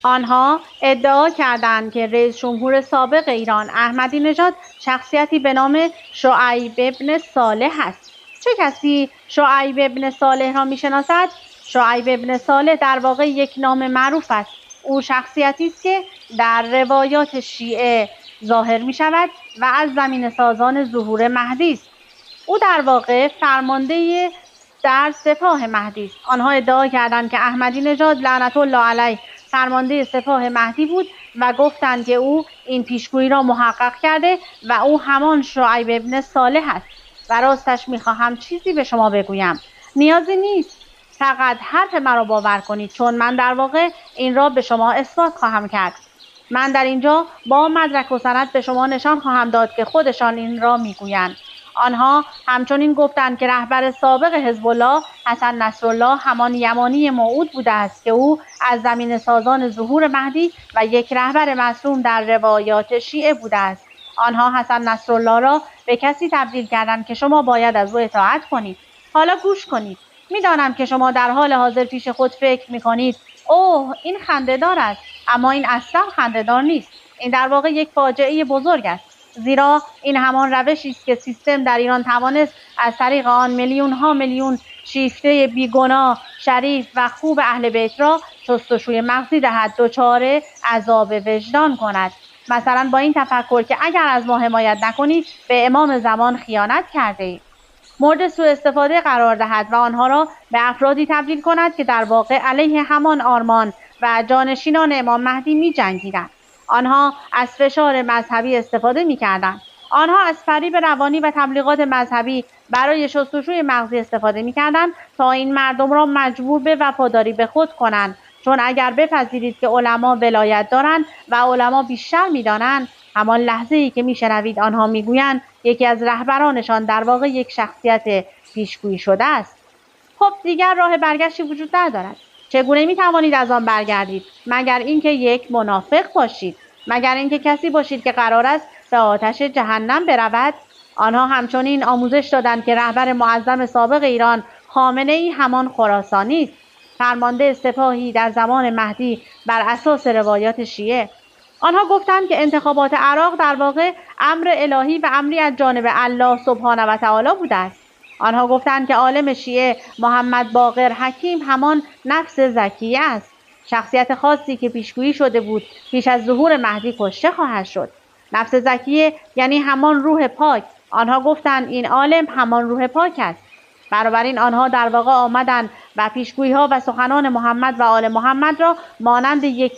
آنها ادعا کردند که رئیس جمهور سابق ایران احمدی نژاد شخصیتی به نام شعیب ابن صالح است. چه کسی شعیب ابن صالح را می‌شناسد؟ شعیب ابن صالح در واقع یک نام معروف است. او شخصیتی است که در روایات شیعه ظاهر می‌شود و از زمین سازان ظهور مهدی است. او در واقع فرمانده در سپاه مهدی است. آنها ادعا کردند که احمدی نژاد لعنت الله علیه فرمانده سپاه مهدی بود و گفتند که او این پیشگویی را محقق کرده و او همان شعیب ابن صالح است. و راستش میخواهم چیزی به شما بگویم. نیازی نیست فقط حرف مرا باور کنید، چون من در واقع این را به شما اثبات خواهم کرد. من در اینجا با مدرک و سند به شما نشان خواهم داد که خودشان این را میگویند. آنها همچنین گفتند که رهبر سابق حزب الله حسن نصرالله همان یمانی موعود بوده است که او از زمین سازان ظهور مهدی و یک رهبر معصوم در روایات شیعه بوده است. آنها حسن نصرالله را به کسی تبدیل کردند که شما باید از او اطاعت کنید. حالا گوش کنید. میدانم که شما در حال حاضر پیش خود فکر میکنید اوه این خنده‌دار است، اما این اصلا خنده‌دار نیست. این در واقع یک فاجعه بزرگ است، زیرا این همان روشی است که سیستم در ایران توانست از طریق آن میلیون‌ها میلیون شیفته بیگناه، شریف و خوب اهل بیت را شستشوی مغزی دهد، دچار عذاب وجدان کند. مثلا با این تفکر که اگر از ما حمایت نکنید به امام زمان خیانت کرده اید. مورد سوء استفاده قرار دهد و آنها را به افرادی تبدیل کند که در واقع علیه همان آرمان و جانشینان امام مهدی می جنگیدند. آنها از فشار مذهبی استفاده می کردند. آنها از فریب روانی و تبلیغات مذهبی برای شستشوی مغزی استفاده می کردند تا این مردم را مجبور به وفاداری به خود کنند، چون اگر بپذیرید که علما ولایت دارند و علما بیشتر می دانند، همان لحظه‌ای که میشنوید آنها میگویند یکی از رهبرانشان در واقع یک شخصیت پیشگویی شده است، خب دیگر راه برگشتی وجود ندارد. چگونه میتوانید از آن برگردید؟ مگر اینکه یک منافق باشید، مگر اینکه کسی باشید که قرار است به آتش جهنم برود. آنها همچنین آموزش دادند که رهبر معظم سابق ایران خامنه‌ای همان خراسانی است، فرمانده سپاهی در زمان مهدی بر اساس روایات شیعه. آنها گفتند که انتخابات عراق در واقع امر الهی و امری از جانب الله سبحانه و تعالی بوده است. آنها گفتند که عالم شیعه محمد باقر حکیم همان نفس زکیه است، شخصیت خاصی که پیشگویی شده بود پیش از ظهور مهدی کشته خواهد شد. نفس زکیه یعنی همان روح پاک. آنها گفتند این عالم همان روح پاک است. بنابراین آنها در واقع آمدند و پیشگویی‌ها و سخنان محمد و آل محمد را مانند یک